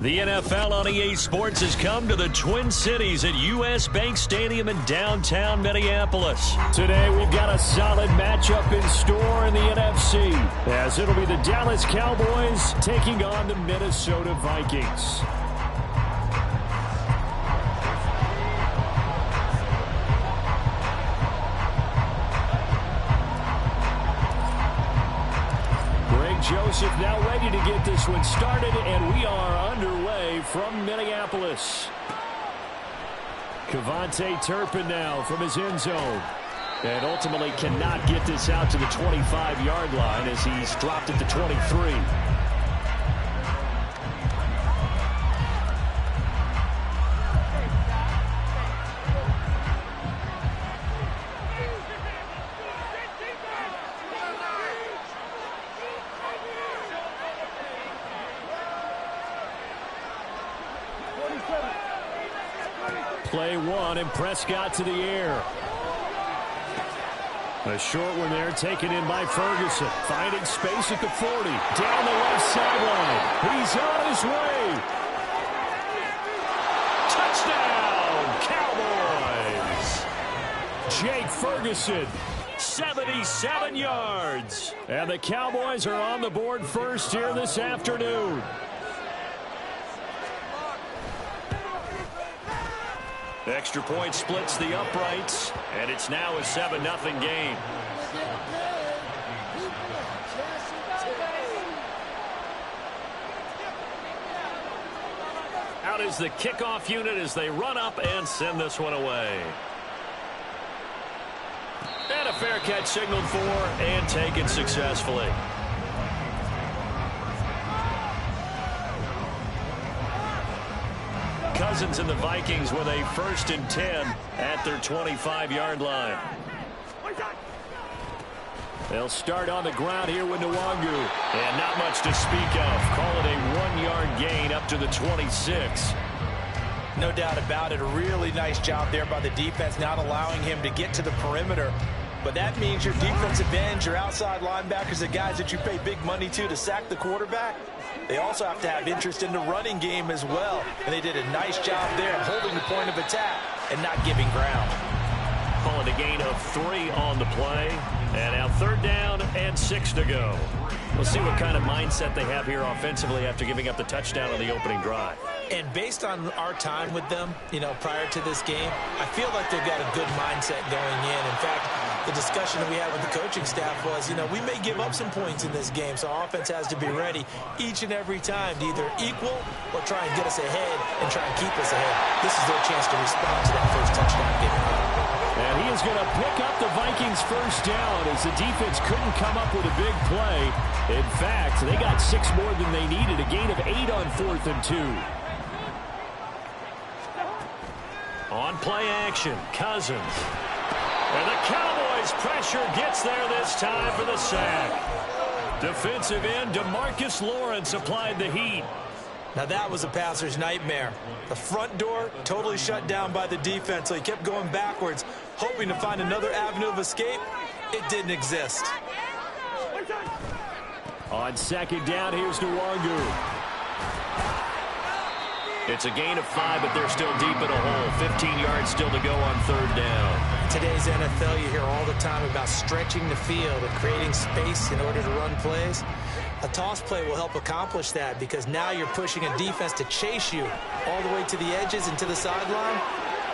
The NFL on EA Sports has come to the Twin Cities at U.S. Bank Stadium in downtown Minneapolis. Today we've got a solid matchup in store in the NFC, as it'll be the Dallas Cowboys taking on the Minnesota Vikings. Joseph now ready to get this one started, and we are underway from Minneapolis. Cavante Turpin now from his end zone. And ultimately cannot get this out to the 25-yard line as he's dropped at the 23. Play one, and Prescott to the air. A short one there, taken in by Ferguson. Finding space at the 40. Down the left sideline. He's on his way. Touchdown, Cowboys. Jake Ferguson, 77 yards. And the Cowboys are on the board first here this afternoon. Extra point splits the uprights, and it's now a 7-0 game. Out is the kickoff unit as they run up and send this one away. And a fair catch signaled for and taken successfully. Cousins and the Vikings with a 1st and 10 at their 25-yard line. They'll start on the ground here with Nwangu. And not much to speak of. Call it a 1-yard gain up to the 26. No doubt about it. A really nice job there by the defense, not allowing him to get to the perimeter. But that means your defensive ends, your outside linebackers, the guys that you pay big money to sack the quarterback, they also have to have interest in the running game as well. And they did a nice job there of holding the point of attack and not giving ground. Calling a gain of 3 on the play. And now 3rd down and 6 to go. We'll see what kind of mindset they have here offensively after giving up the touchdown on the opening drive. And based on our time with them, prior to this game, I feel like they've got a good mindset going in. In fact, the discussion that we had with the coaching staff was, we may give up some points in this game, so offense has to be ready each and every time to either equal or try and get us ahead and try and keep us ahead. This is their chance to respond to that first touchdown given up. And he is going to pick up the Vikings' 1st down as the defense couldn't come up with a big play. In fact, they got 6 more than they needed, a gain of 8 on 4th and 2. On play action, Cousins. And the Cowboys' pressure gets there this time for the sack. Defensive end DeMarcus Lawrence applied the heat. Now that was a passer's nightmare. The front door totally shut down by the defense, so he kept going backwards, hoping to find another avenue of escape. It didn't exist. On 2nd down, here's Nwangu. It's a gain of 5, but they're still deep in a hole. 15 yards still to go on 3rd down. Today's NFL, you hear all the time about stretching the field and creating space in order to run plays. A toss play will help accomplish that because now you're pushing a defense to chase you all the way to the edges and to the sideline.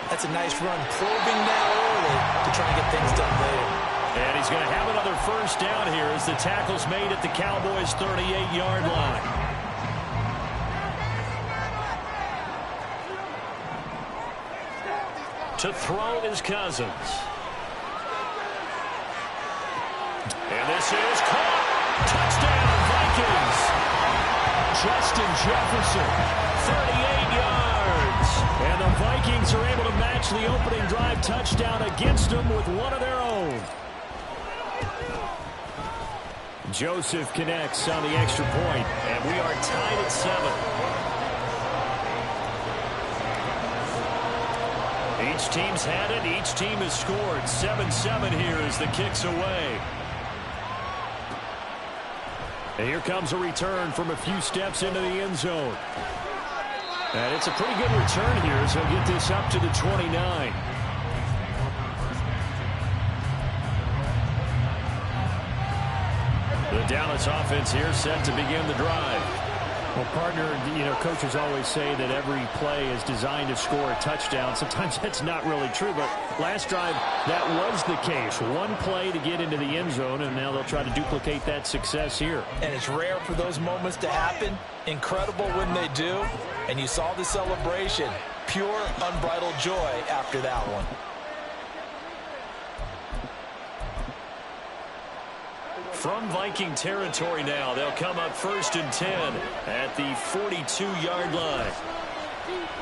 That's a nice run, probing now early to try and get things done later. And he's going to have another 1st down here as the tackle's made at the Cowboys' 38-yard line. To throw is Cousins. And this is caught. Touchdown, Vikings. Justin Jefferson, 38 yards. And the Vikings are able to match the opening drive touchdown against them with one of their own. Joseph connects on the extra point, and we are tied at 7. Each team's had it. Each team has scored. 7-7 here as the kick's away. And here comes a return from a few steps into the end zone. And it's a pretty good return here as he'll get this up to the 29. The Dallas offense here set to begin the drive. Well, partner, coaches always say that every play is designed to score a touchdown. Sometimes that's not really true, but last drive, that was the case. One play to get into the end zone, and now they'll try to duplicate that success here. And it's rare for those moments to happen. Incredible when they do. And you saw the celebration. Pure, unbridled joy after that one. From Viking territory now, they'll come up 1st and 10 at the 42-yard line.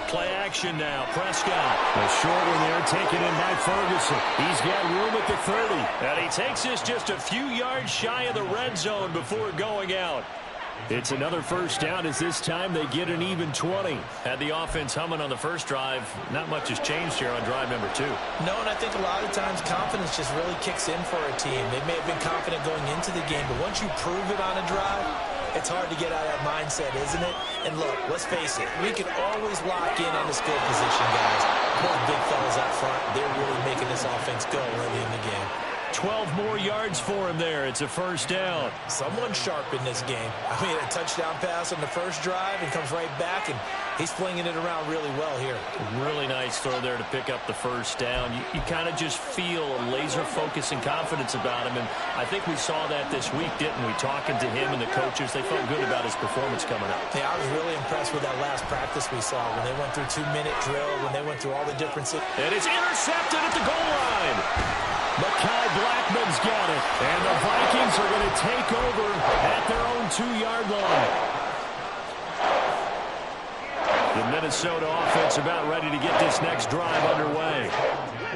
Play action now. Prescott. A short one there taken in by Ferguson. He's got room at the 30. And he takes this just a few yards shy of the red zone before going out. It's another first down as this time they get an even 20. Had the offense humming on the first drive. Not much has changed here on drive number 2. No, and I think a lot of times confidence just really kicks in for a team. They may have been confident going into the game, but once you prove it on a drive, it's hard to get out of that mindset, isn't it? And look, let's face it, we can always lock in on the skill position, guys. Those big fellas up front, they're really making this offense go early in the game. 12 more yards for him there. It's a first down. Someone's sharp in this game. I mean, a touchdown pass on the first drive and comes right back, and he's flinging it around really well here. Really nice throw there to pick up the first down. You kind of just feel a laser focus and confidence about him, and I think we saw that this week, didn't we? Talking to him and the coaches, they felt good about his performance coming up. Yeah, I was really impressed with that last practice we saw when they went through 2-minute drill, when they went through all the different... And it's intercepted at the goal line. Mekhi Blackman's got it. And the Vikings are going to take over at their own 2-yard line. The Minnesota offense about ready to get this next drive underway.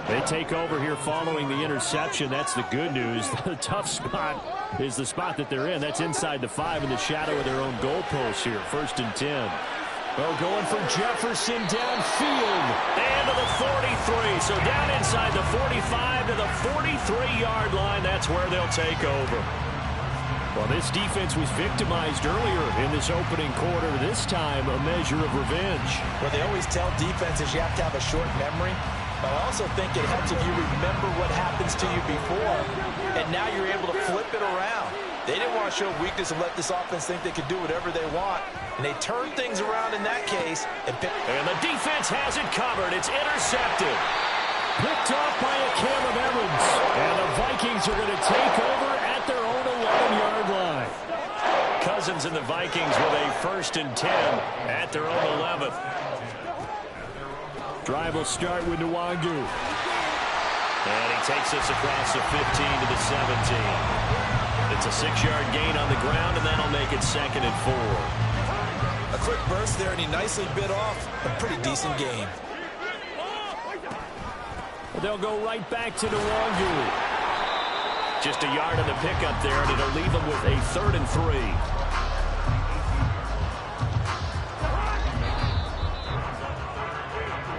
They take over here following the interception. That's the good news. The tough spot is the spot that they're in. That's inside the 5 in the shadow of their own goalpost here. 1st and 10. Well, going for Jefferson downfield and to the 43. So down inside the 45 to the 43-yard line. That's where they'll take over. Well, this defense was victimized earlier in this opening quarter. This time, a measure of revenge. Well, they always tell defenses you have to have a short memory. But I also think it helps if you remember what happens to you before, and now you're able to flip it around. They didn't want to show weakness and let this offense think they could do whatever they want. And they turned things around in that case. And the defense has it covered. It's intercepted. Picked off by a Cam of Evans. And the Vikings are going to take over at their own 11-yard line. Cousins and the Vikings with a 1st and 10 at their own 11. Drive will start with Nwangu. And he takes us across the 15 to the 17. It's a 6-yard gain on the ground, and that'll make it 2nd and 4. A quick burst there, and he nicely bit off a pretty decent game. Well, they'll go right back to Nwangu. Just a yard on the pickup there, and it'll leave them with a 3rd and 3.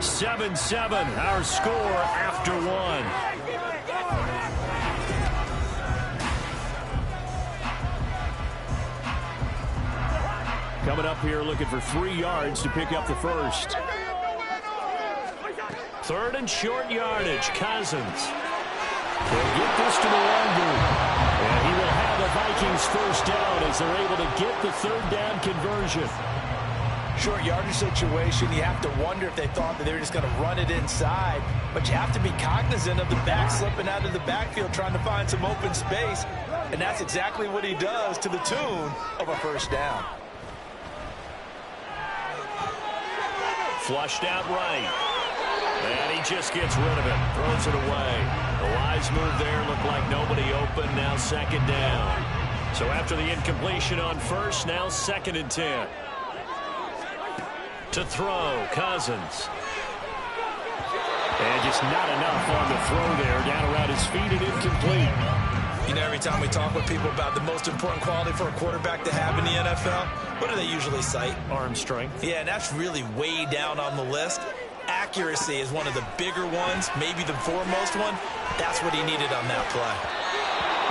(7-7) our score after 1. Coming up here looking for 3 yards to pick up the first. 3rd and short yardage. Cousins. They'll get this to Nwangu. And he will have the Vikings first down as they're able to get the 3rd down conversion. Short yardage situation, you have to wonder if they thought that they were just going to run it inside. But you have to be cognizant of the back slipping out of the backfield trying to find some open space. And that's exactly what he does to the tune of a first down. Flushed out right. And he just gets rid of it. Throws it away. The wise move there. Looked like nobody open. Now 2nd down. So after the incompletion on first, now 2nd and 10. To throw, Cousins. And just not enough on the throw there. Down around his feet and incomplete. You know, every time we talk with people about the most important quality for a quarterback to have in the NFL, what do they usually cite? Arm strength. Yeah, and that's really way down on the list. Accuracy is one of the bigger ones, maybe the foremost one. That's what he needed on that play.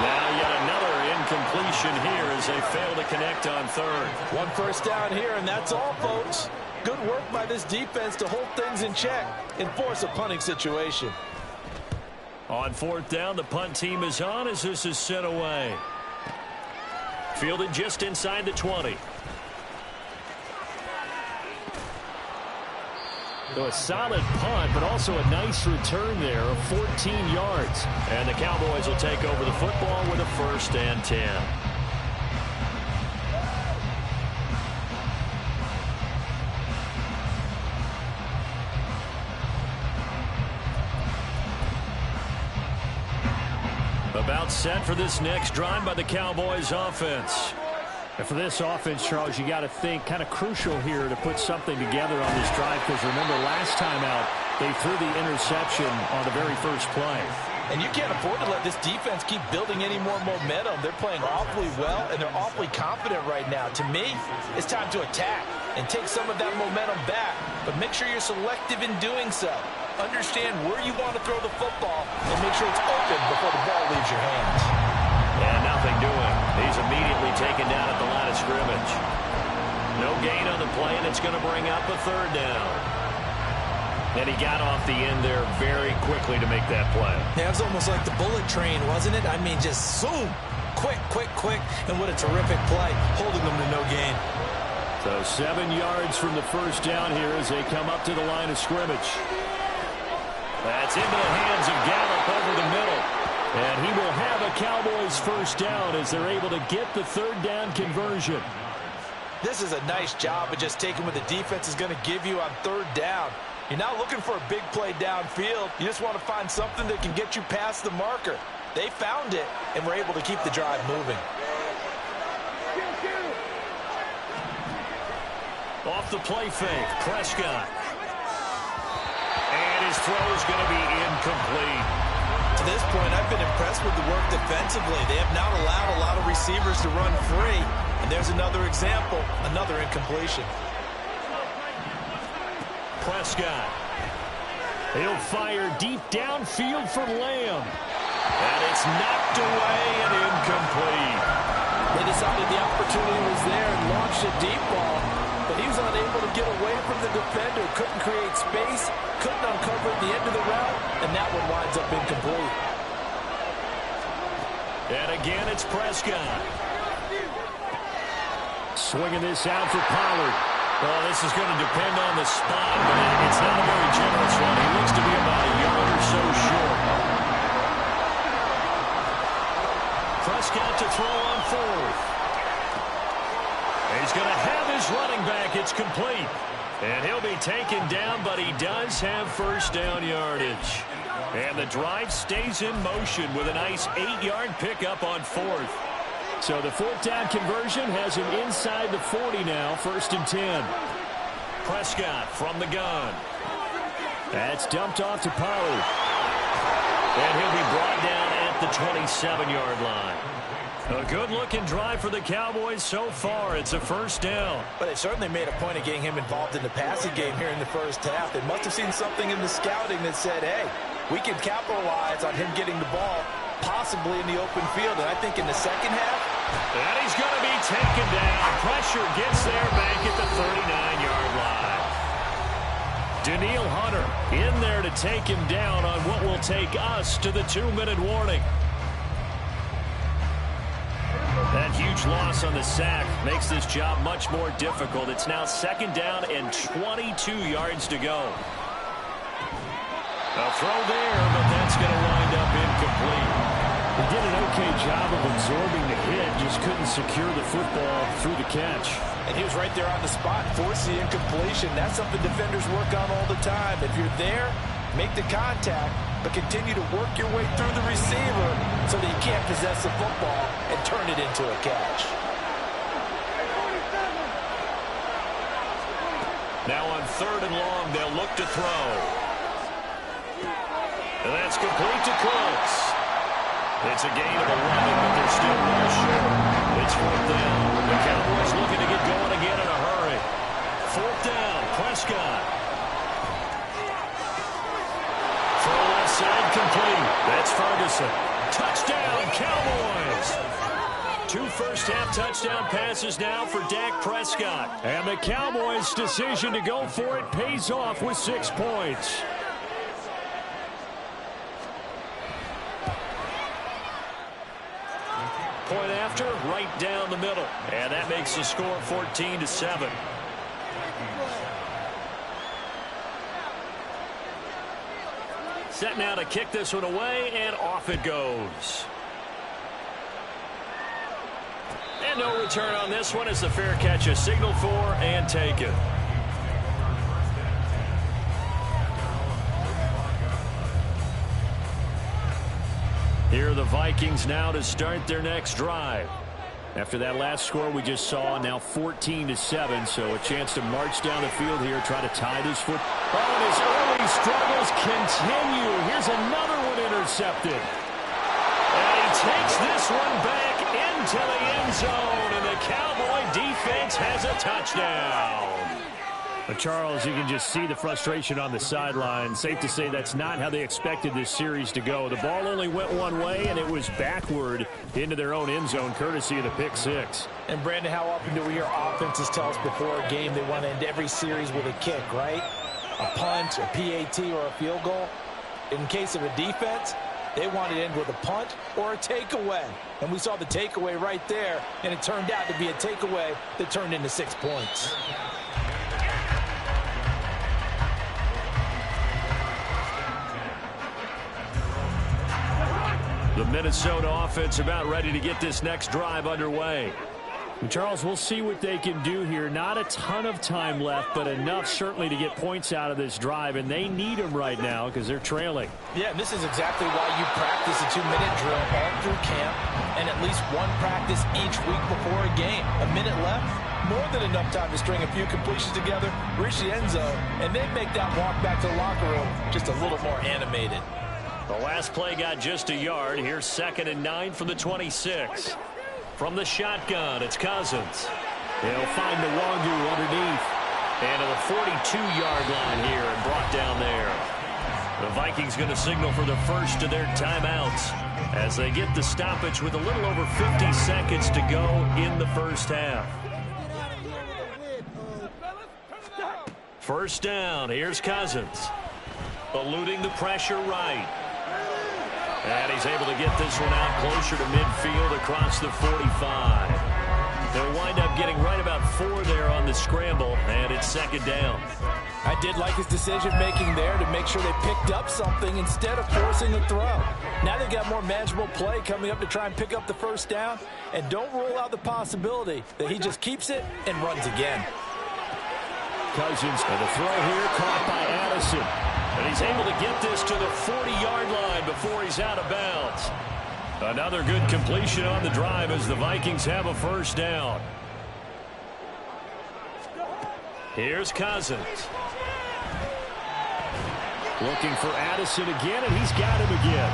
Now yet another incompletion here as they fail to connect on 3rd. 1 first down here, and that's all, folks. Good work by this defense to hold things in check and force a punting situation. On fourth down, the punt team is on as this is sent away. Fielded just inside the 20. So a solid punt, but also a nice return there of 14 yards. And the Cowboys will take over the football with a 1st and 10. About set for this next drive by the Cowboys offense. And for this offense, Charles, you got to think kind of crucial here to put something together on this drive, because remember last time out they threw the interception on the very first play. And you can't afford to let this defense keep building any more momentum. They're playing awfully well, and they're awfully confident right now. To me, it's time to attack and take some of that momentum back, but make sure you're selective in doing so. Understand where you want to throw the football and make sure it's open before the ball leaves your hands. And nothing doing. He's immediately taken down at the line of scrimmage. No gain on the play, and it's going to bring up a 3rd down. And he got off the end there very quickly to make that play. Yeah, it was almost like the bullet train, wasn't it? I mean, just zoom. Quick, quick, quick. And what a terrific play, holding them to no gain. So 7 yards from the 1st down here as they come up to the line of scrimmage. That's into the hands of Gallup over the middle. And he will have a Cowboys 1st down as they're able to get the 3rd down conversion. This is a nice job of just taking what the defense is going to give you on 3rd down. You're not looking for a big play downfield. You just want to find something that can get you past the marker. They found it and were able to keep the drive moving. Off the play fake, Prescott. And his throw is going to be incomplete. To this point, I've been impressed with the work defensively. They have not allowed a lot of receivers to run free. And there's another example, another incompletion. Prescott. He'll fire deep downfield for Lamb. And it's knocked away and incomplete. They decided the opportunity was there and launched a deep ball. But he was unable to get away from the defender. Couldn't create space. Couldn't uncover at the end of the route. And that one winds up incomplete. And again, it's Prescott. Swinging this out for Pollard. Well, this is going to depend on the spot, but it's not a very generous one. He looks to be about a yard or so short. Prescott to throw on 4th. He's going to have his running back. It's complete. And he'll be taken down, but he does have 1st down yardage. And the drive stays in motion with a nice 8-yard pickup on 4th. So the 4th down conversion has him inside the 40 now, 1st and 10. Prescott from the gun. That's dumped off to Pollard. And he'll be brought down at the 27-yard line. A good-looking drive for the Cowboys so far. It's a 1st down. But they certainly made a point of getting him involved in the passing game here in the 1st half. They must have seen something in the scouting that said, hey, we can capitalize on him getting the ball possibly in the open field. And I think in the 2nd half, and he's going to be taken down. Pressure gets there back at the 39-yard line. Danielle Hunter in there to take him down on what will take us to the 2-minute warning. That huge loss on the sack makes this job much more difficult. It's now 2nd down and 22 yards to go. A throw there, but that's going to wind up incomplete. He did an okay job of absorbing the hit, just couldn't secure the football through the catch. And he was right there on the spot, forced the incompletion. That's something defenders work on all the time. If you're there, make the contact, but continue to work your way through the receiver so that you can't possess the football and turn it into a catch. Now on 3rd and long, they'll look to throw. And that's complete to Cooks. It's a gain of 11, but they're still well short. It's 4th down. The Cowboys looking to get going again in a hurry. 4th down, Prescott. Throw left side complete. That's Ferguson. Touchdown, Cowboys. 2 first-half touchdown passes now for Dak Prescott. And the Cowboys' decision to go for it pays off with 6 points. Point after, right down the middle. And that makes the score 14-7. Set now to kick this one away, and off it goes. And no return on this one as the fair catch is signaled for and taken. Here are the Vikings now to start their next drive. After that last score we just saw, now 14-7, so a chance to march down the field here, try to tie this foot. Oh, and his early struggles continue. Here's another one intercepted. And he takes this one back into the end zone, and the Cowboy defense has a touchdown. But Charles, you can just see the frustration on the sideline. Safe to say that's not how they expected this series to go. The ball only went one way, and it was backward into their own end zone, courtesy of the pick six. And, Brandon, how often do we hear offenses tell us before a game they want to end every series with a kick, right? A punt, a PAT, or a field goal. In case of a defense, they want to end with a punt or a takeaway. And we saw the takeaway right there, and it turned out to be a takeaway that turned into 6 points. The Minnesota offense about ready to get this next drive underway. And Charles, we'll see what they can do here. Not a ton of time left, but enough certainly to get points out of this drive, and they need them right now because they're trailing. Yeah, and this is exactly why you practice a 2-minute drill all through camp and at least one practice each week before a game. A minute left, more than enough time to string a few completions together, reach the end zone, and then make that walk back to the locker room just a little more animated. The last play got just a yard. Here's 2nd and 9 from the 26. From the shotgun, it's Cousins. He'll find the Wangu underneath. And to the 42-yard line here and brought down there. The Vikings going to signal for the first of their timeouts as they get the stoppage with a little over 50 seconds to go in the first half. First down, here's Cousins. Eluding the pressure right. And he's able to get this one out closer to midfield across the 45. They'll wind up getting right about 4 there on the scramble, and it's 2nd down. I did like his decision-making there to make sure they picked up something instead of forcing the throw. Now they've got more manageable play coming up to try and pick up the first down, and don't rule out the possibility that he just keeps it and runs again. Cousins, and the throw here caught by Addison. And he's able to get this to the 40-yard line before he's out of bounds. Another good completion on the drive as the Vikings have a first down. Here's Cousins. Looking for Addison again, and he's got him again.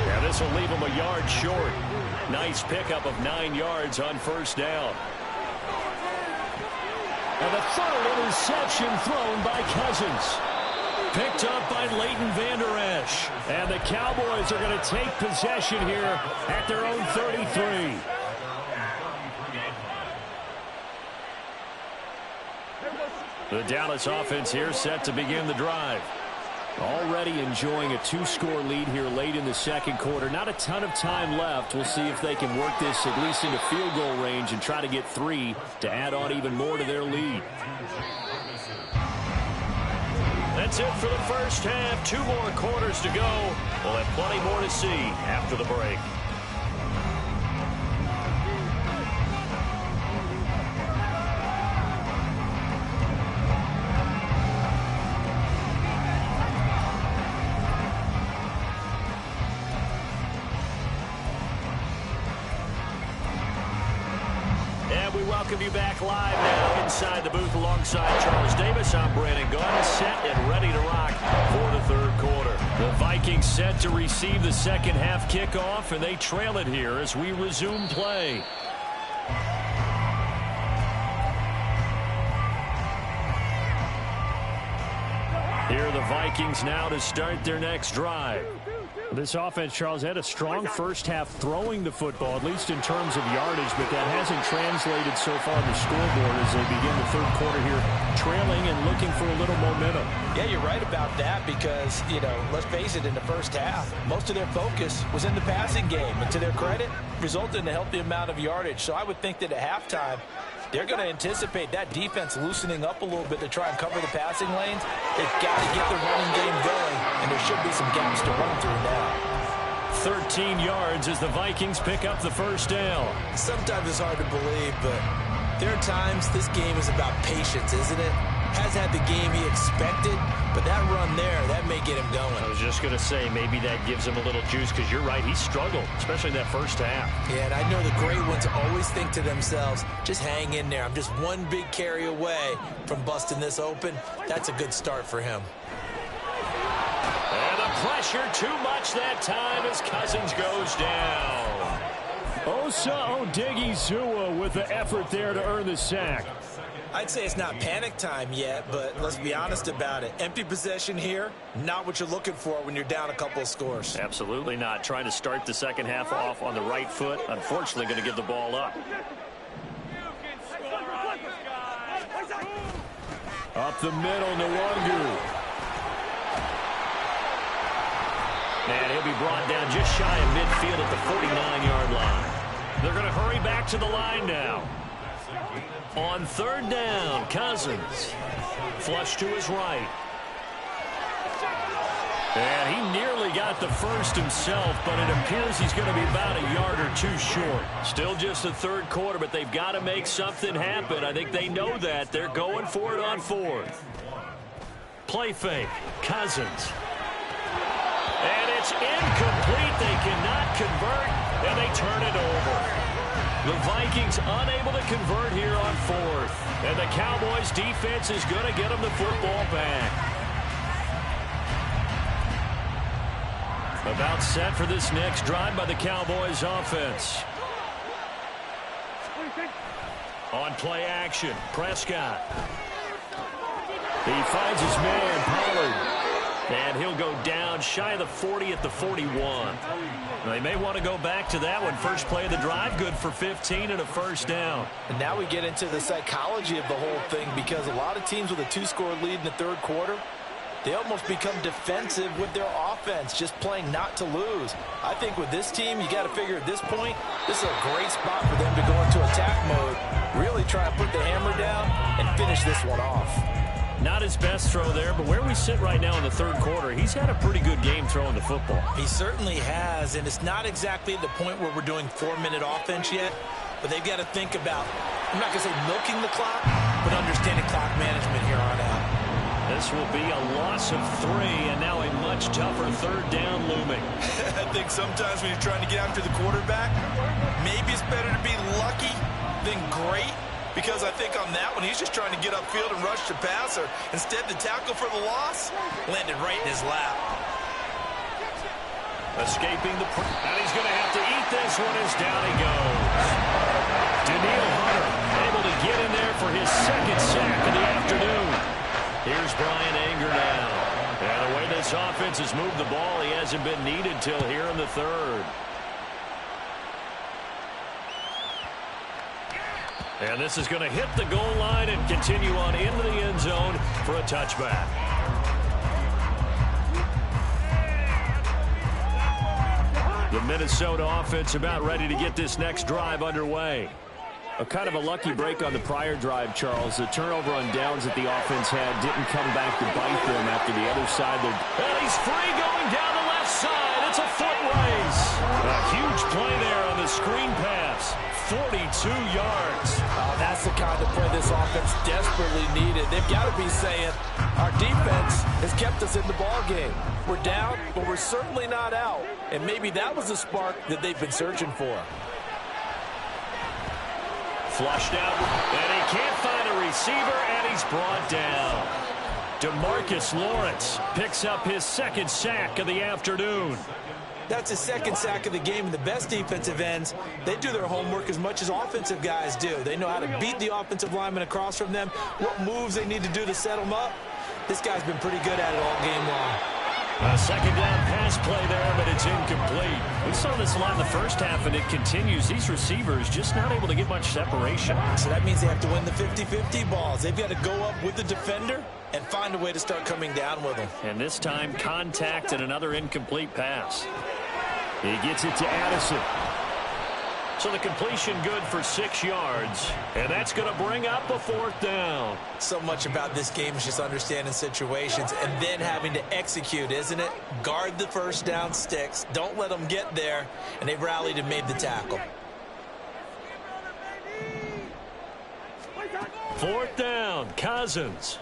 Yeah, this will leave him a yard short. Nice pickup of 9 yards on first down. And the 3rd interception thrown by Cousins. Picked up by Leighton Vander Esch. And the Cowboys are going to take possession here at their own 33. The Dallas offense here set to begin the drive. Already enjoying a 2-score lead here late in the 2nd quarter. Not a ton of time left. We'll see if they can work this at least into field goal range and try to get 3 to add on even more to their lead. That's it for the first half. 2 more quarters to go. We'll have plenty more to see after the break. Welcome you back live now inside the booth alongside Charles Davis. I'm Brandon Gaudin, set and ready to rock for the 3rd quarter. The Vikings set to receive the 2nd half kickoff, and they trail it here as we resume play. Here are the Vikings now to start their next drive. This offense, Charles, had a strong first half throwing the football, at least in terms of yardage, but that hasn't translated so far on the scoreboard as they begin the third quarter here, trailing and looking for a little momentum. Yeah, you're right about that because, let's face it, in the first half, most of their focus was in the passing game. And to their credit, resulted in a healthy amount of yardage. So I would think that at halftime, they're going to anticipate that defense loosening up a little bit to try and cover the passing lanes. They've got to get the running game going, and there should be some gaps to run through now. 13 yards as the Vikings pick up the first down. Sometimes it's hard to believe, but there are times this game is about patience, isn't it? Has had the game he expected, but that run there, that may get him going. I was just going to say, maybe that gives him a little juice because you're right, he struggled, especially that first half. Yeah, and I know the great ones always think to themselves, just hang in there. I'm just one big carry away from busting this open. That's a good start for him. And the pressure too much that time as Cousins goes down. Osa Odighizuwa with the effort there to earn the sack. I'd say it's not panic time yet, but let's be honest about it. Empty possession here, not what you're looking for when you're down a couple of scores. Absolutely not. Trying to start the second half off on the right foot. Unfortunately, going to give the ball up. Up the middle, Nwangu. And he'll be brought down just shy of midfield at the 49-yard line. They're going to hurry back to the line now. On third down, Cousins. Flush to his right. And he nearly got the first himself, but it appears he's going to be about a yard or two short. Still just the third quarter, but they've got to make something happen. I think they know that. They're going for it on fourth. Play fake. Cousins. And it's incomplete. They cannot convert, and they turn it over. The Vikings unable to convert here on fourth. And the Cowboys defense is going to get them the football back. About set for this next drive by the Cowboys offense. On play action, Prescott. He finds his man, Pollard. And he'll go down shy of the 40 at the 41. They may want to go back to that one. First play of the drive, good for 15 and a first down. And now we get into the psychology of the whole thing because a lot of teams with a two-score lead in the third quarter, they almost become defensive with their offense, just playing not to lose. I think with this team, you got to figure at this point, this is a great spot for them to go into attack mode, really try and put the hammer down and finish this one off. Not his best throw there, but where we sit right now in the third quarter, he's had a pretty good game throwing the football. He certainly has, and it's not exactly the point where we're doing 4-minute offense yet, but they've got to think about, I'm not going to say milking the clock, but understanding clock management here on out. This will be a loss of 3, and now a much tougher third down looming. I think sometimes when you're trying to get after the quarterback, maybe it's better to be lucky than great. Because I think on that one, he's just trying to get upfield and rush the passer. Instead, the tackle for the loss landed right in his lap. Escaping the and he's going to have to eat this one as down he goes. Daniil Hunter able to get in there for his second sack of the afternoon. Here's Brian Anger now. And the way this offense has moved the ball, he hasn't been needed till here in the third. And this is going to hit the goal line and continue on into the end zone for a touchback. The Minnesota offense about ready to get this next drive underway. A kind of a lucky break on the prior drive, Charles. The turnover on downs that the offense had didn't come back to bite them after the other side. And he's free going down the left side. It's a foot race. A huge play there on the screen pass. 42 yards. Oh, that's the kind of play this offense desperately needed. They've got to be saying, our defense has kept us in the ballgame. We're down, but we're certainly not out. And maybe that was the spark that they've been searching for. Flushed out, and he can't find a receiver, and he's brought down. DeMarcus Lawrence picks up his second sack of the afternoon. That's his second sack of the game, and the best defensive ends, they do their homework as much as offensive guys do. They know how to beat the offensive lineman across from them, what moves they need to do to set them up. This guy's been pretty good at it all game long. A second down pass play there, but it's incomplete. We saw this a lot in the first half, and it continues. These receivers just not able to get much separation. So that means they have to win the 50-50 balls. They've got to go up with the defender and find a way to start coming down with them. And this time, contact and another incomplete pass. He gets it to Addison. So the completion good for 6 yards. And that's going to bring up a 4th down. So much about this game is just understanding situations and then having to execute, isn't it? Guard the first down sticks. Don't let them get there. And they rallied and made the tackle. 4th down, Cousins.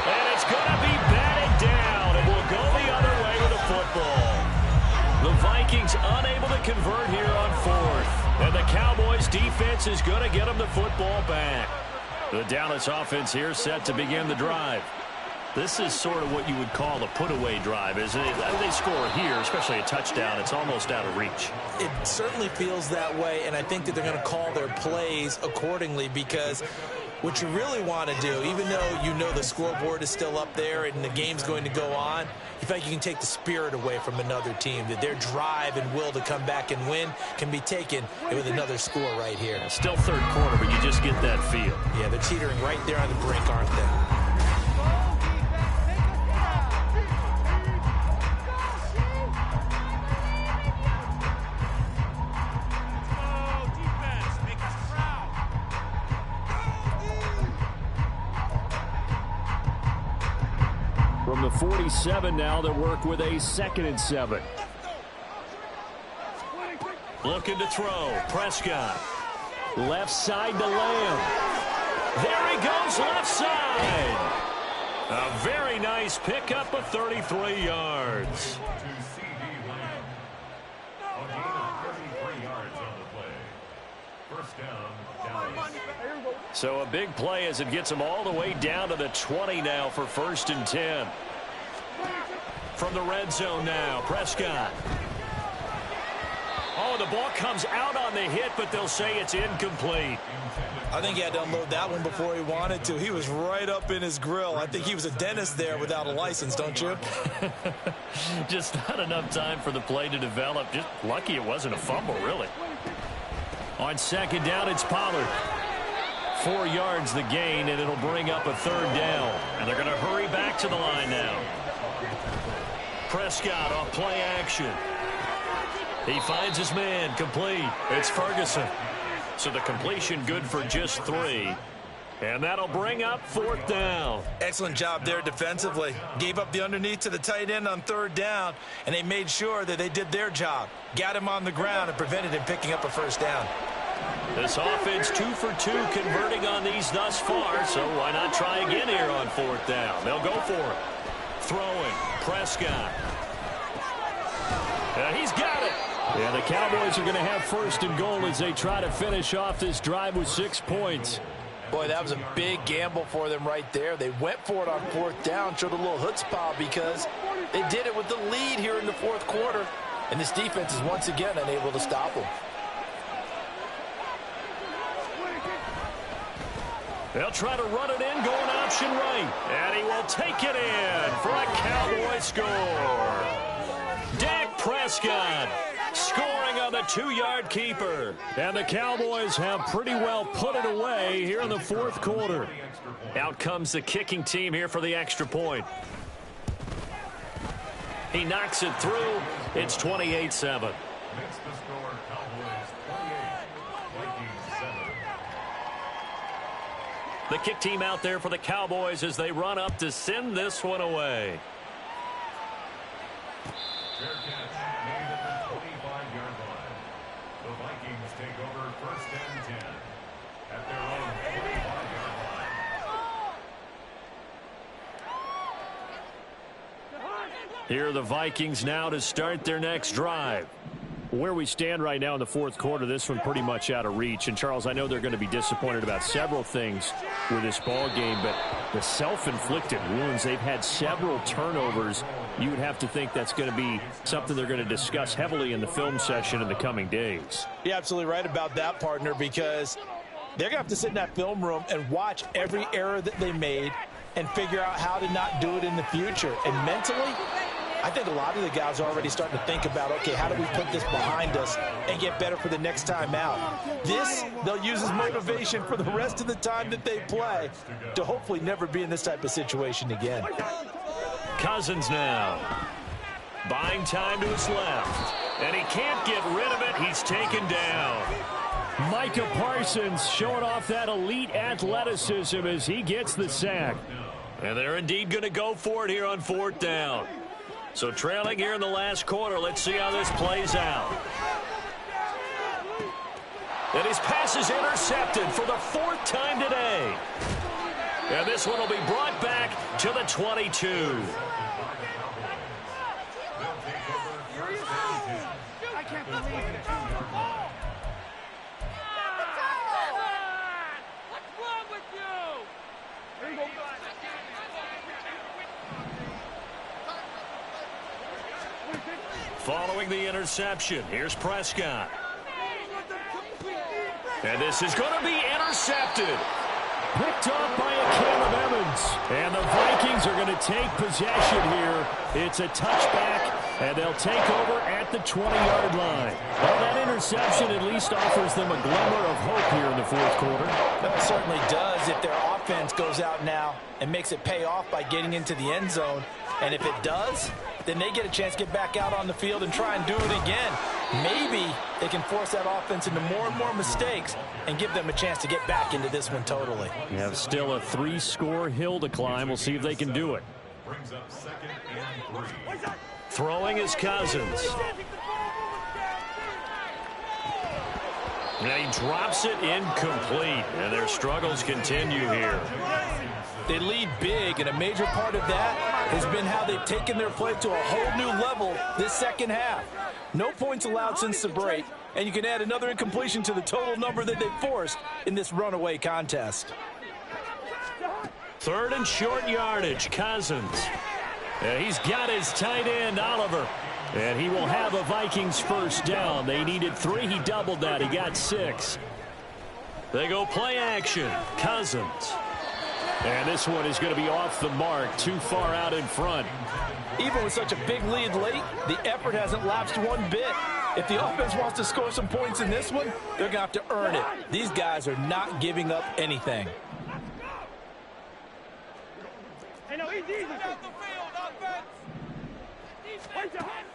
And it's going to be batted down. It will go the other way with the football. The Vikings unable to convert here on 4th. And the Cowboys defense is going to get them the football back. The Dallas offense here set to begin the drive. This is sort of what you would call a put-away drive, isn't it? They score here, especially a touchdown. It's almost out of reach. It certainly feels that way, and I think that they're going to call their plays accordingly because what you really want to do, even though you know the scoreboard is still up there and the game's going to go on, you feel like you can take the spirit away from another team, that their drive and will to come back and win can be taken with another score right here. Still 3rd quarter, but you just get that feel. Yeah, they're teetering right there on the brink, aren't they? From the 47 now, they work with a 2nd and 7. Looking to throw. Prescott. Left side to Lamb. There he goes, left side. A very nice pickup of 33 yards. So a big play as it gets them all the way down to the 20 now for 1st and 10. From the red zone now, Prescott. Oh, the ball comes out on the hit, but they'll say it's incomplete. I think he had to unload that one before he wanted to. He was right up in his grill. I think he was a dentist there without a license, don't you? Just not enough time for the play to develop. Just lucky it wasn't a fumble, really. On 2nd down, it's Pollard. 4 yards the gain, and it'll bring up a 3rd down. And they're going to hurry back to the line now. Prescott off play action. He finds his man, complete. It's Ferguson. So the completion good for just 3. And that'll bring up 4th down. Excellent job there defensively. Gave up the underneath to the tight end on 3rd down, and they made sure that they did their job. Got him on the ground and prevented him picking up a 1st down. This offense 2 for 2 converting on these thus far, so why not try again here on 4th down? They'll go for it. Throwing, Prescott. He's got it. Yeah, the Cowboys are going to have 1st and goal as they try to finish off this drive with 6 points. Boy, that was a big gamble for them right there. They went for it on 4th down, showed a little chutzpah because they did it with the lead here in the 4th quarter. And this defense is once again unable to stop them. They'll try to run it in, going option right. And he will take it in for a Cowboy score. Dak Prescott scoring on the 2-yard keeper. And the Cowboys have pretty well put it away here in the 4th quarter. Out comes the kicking team here for the extra point. He knocks it through. It's 28-7. The kick team out there for the Cowboys as they run up to send this one away. Fair catch made at the 25-yard line. The Vikings take over 1st and 10 at their own 25-yard line. Here are the Vikings now to start their next drive. Where we stand right now in the 4th quarter, this one pretty much out of reach. And, Charles, I know they're going to be disappointed about several things with this ball game, but the self-inflicted wounds, they've had several turnovers. You would have to think that's going to be something they're going to discuss heavily in the film session in the coming days. You're absolutely right about that, partner, because they're going to have to sit in that film room and watch every error that they made and figure out how to not do it in the future. And mentally, I think a lot of the guys are already starting to think about, okay, how do we put this behind us and get better for the next time out? This, they'll use as motivation for the rest of the time that they play to hopefully never be in this type of situation again. Cousins now. Buying time to his left. And he can't get rid of it. He's taken down. Micah Parsons showing off that elite athleticism as he gets the sack. And they're indeed going to go for it here on 4th down. So trailing here in the last quarter. Let's see how this plays out. And his pass is intercepted for the 4th time today. And this one will be brought back to the 22. Following the interception, here's Prescott. And this is going to be intercepted. Picked off by a Caleb Evans. And the Vikings are going to take possession here. It's a touchback, and they'll take over at the 20-yard line. Well, that interception at least offers them a glimmer of hope here in the 4th quarter. That certainly does if their offense goes out now and makes it pay off by getting into the end zone. And if it does, then they get a chance to get back out on the field and try and do it again. Maybe they can force that offense into more and more mistakes and give them a chance to get back into this one totally. You have still a 3-score hill to climb. We'll see if they can do it. Brings up 2nd and 3. Throwing is Cousins. Now he drops it incomplete, and their struggles continue here. They lead big, and a major part of that has been how they've taken their play to a whole new level this second half. No points allowed since the break, and you can add another incompletion to the total number that they've forced in this runaway contest. 3rd and short yardage, Cousins. He's got his tight end, Oliver. And he will have a Vikings 1st down. They needed 3. He doubled that. He got 6. They go play action. Cousins. And this one is going to be off the mark, too far out in front. Even with such a big lead late, the effort hasn't lapsed one bit. If the offense wants to score some points in this one, they're going to have to earn it. These guys are not giving up anything.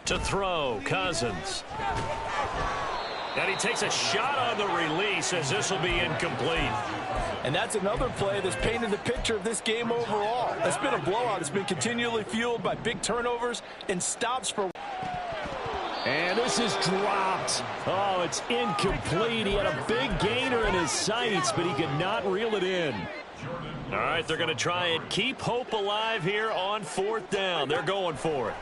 To throw, Cousins. And he takes a shot on the release as this will be incomplete. And that's another play that's painted the picture of this game overall. It's been a blowout. It's been continually fueled by big turnovers and stops for... And this is dropped. Oh, it's incomplete. He had a big gainer in his sights, but he could not reel it in. All right, they're going to try and keep hope alive here on 4th down. They're going for it.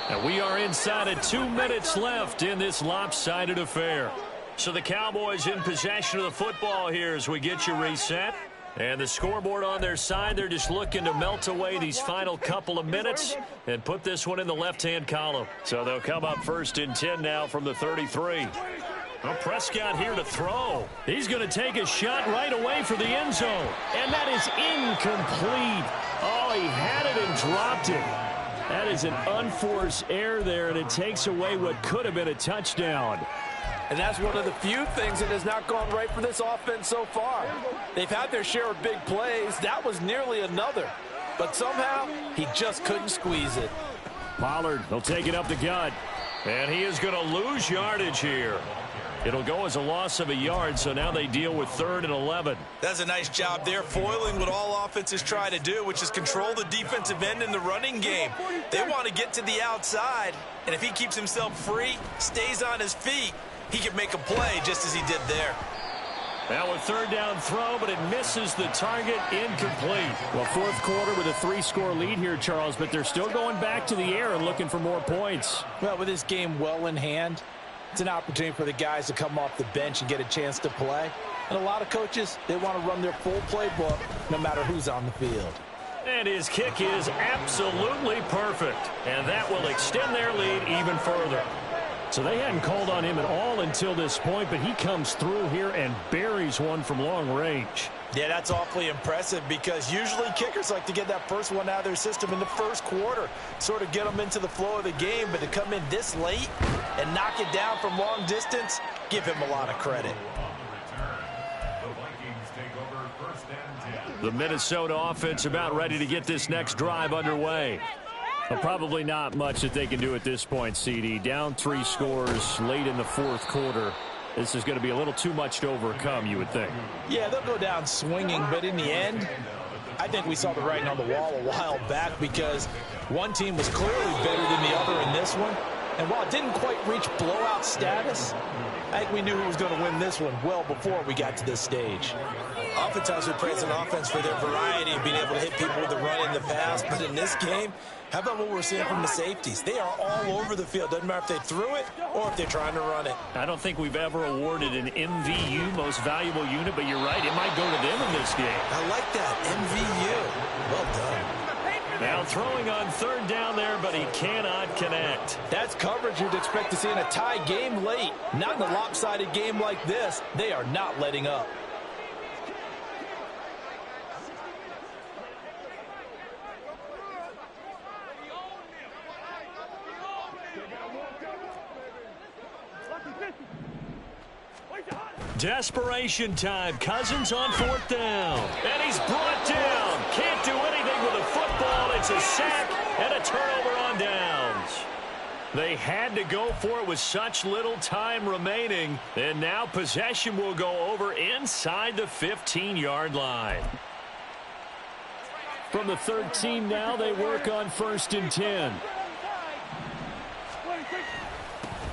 And we are inside of 2 minutes left in this lopsided affair. So the Cowboys in possession of the football here as we get you reset. And the scoreboard on their side, they're just looking to melt away these final couple of minutes and put this one in the left-hand column. So they'll come up 1st and 10 now from the 33. Well, Prescott here to throw. He's going to take a shot right away for the end zone. And that is incomplete. Oh, he had it and dropped it. That is an unforced error there, and it takes away what could have been a touchdown. And that's one of the few things that has not gone right for this offense so far. They've had their share of big plays. That was nearly another. But somehow, he just couldn't squeeze it. Pollard will take it up the gut. And he is going to lose yardage here. It'll go as a loss of a yard, so now they deal with 3rd and 11. That's a nice job there, foiling what all offenses try to do, which is control the defensive end in the running game. They want to get to the outside, and if he keeps himself free, stays on his feet, he can make a play just as he did there. Now a 3rd down throw, but it misses the target, incomplete. Well, 4th quarter with a 3-score lead here, Charles, but they're still going back to the air and looking for more points. Well, with this game well in hand, it's an opportunity for the guys to come off the bench and get a chance to play. And a lot of coaches, they want to run their full playbook no matter who's on the field. And his kick is absolutely perfect. And that will extend their lead even further. So they hadn't called on him at all until this point, but he comes through here and buries one from long range. Yeah, that's awfully impressive because usually kickers like to get that first one out of their system in the first quarter, sort of get them into the flow of the game, but to come in this late and knock it down from long distance, give him a lot of credit. The Minnesota offense about ready to get this next drive underway. But probably not much that they can do at this point, CD. Down 3 scores late in the fourth quarter. This is going to be a little too much to overcome, you would think. Yeah, they'll go down swinging, but in the end, I think we saw the writing on the wall a while back because one team was clearly better than the other in this one. And while it didn't quite reach blowout status, I think we knew who was going to win this one well before we got to this stage. Oftentimes we praise an offense for their variety of being able to hit people with the run in the pass, but in this game, how about what we're seeing from the safeties? They are all over the field. Doesn't matter if they threw it or if they're trying to run it. I don't think we've ever awarded an MVU, most valuable unit, but you're right, it might go to them in this game. I like that, MVU. Well done. Now throwing on third down there, but he cannot connect. That's coverage you'd expect to see in a tie game late. Not in a lopsided game like this. They are not letting up. Desperation time. Cousins on fourth down. And he's brought down. Can't do anything with a football. It's a sack and a turnover on downs. They had to go for it with such little time remaining. And now possession will go over inside the 15-yard line. From the 13 now, they work on 1st and 10.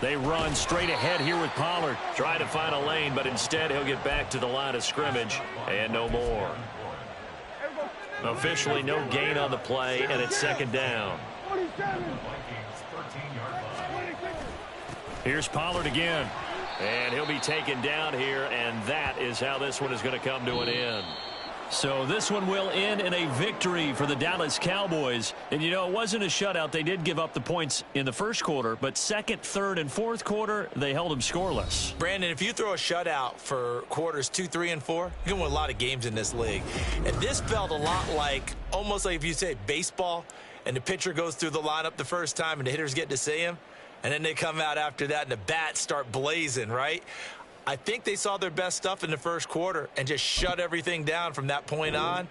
They run straight ahead here with Pollard. Try to find a lane, but instead he'll get back to the line of scrimmage and no more. Officially no gain on the play, and it's 2nd down. Here's Pollard again. And he'll be taken down here, and that is how this one is going to come to an end. So this one will end in a victory for the Dallas Cowboys. And, you know, it wasn't a shutout. They did give up the points in the first quarter, but second, third, and fourth quarter, they held them scoreless. Brandon, if you throw a shutout for quarters 2, 3, and 4, you're going to win a lot of games in this league. And this felt a lot like, almost like if you say baseball, and the pitcher goes through the lineup the first time, and the hitters get to see him, and then they come out after that, and the bats start blazing, right? I think they saw their best stuff in the first quarter and just shut everything down from that point on.